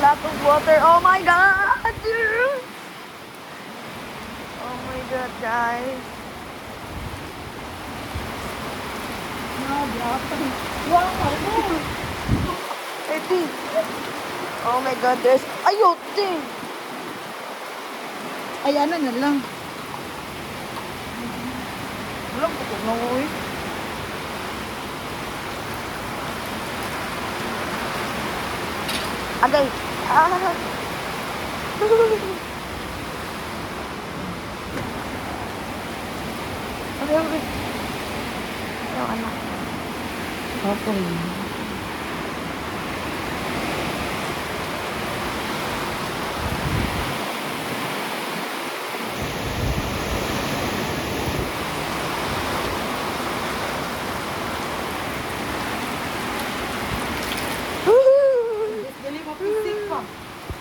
lot of water. Oh my god! Oh my god, guys. Wow, ano? Eti. Oh my god, there's... Ayote! Ay, ano na lang. Wala ko kung nanguwi. Agay! Ah! Okay, okay. Yung anak. Okay.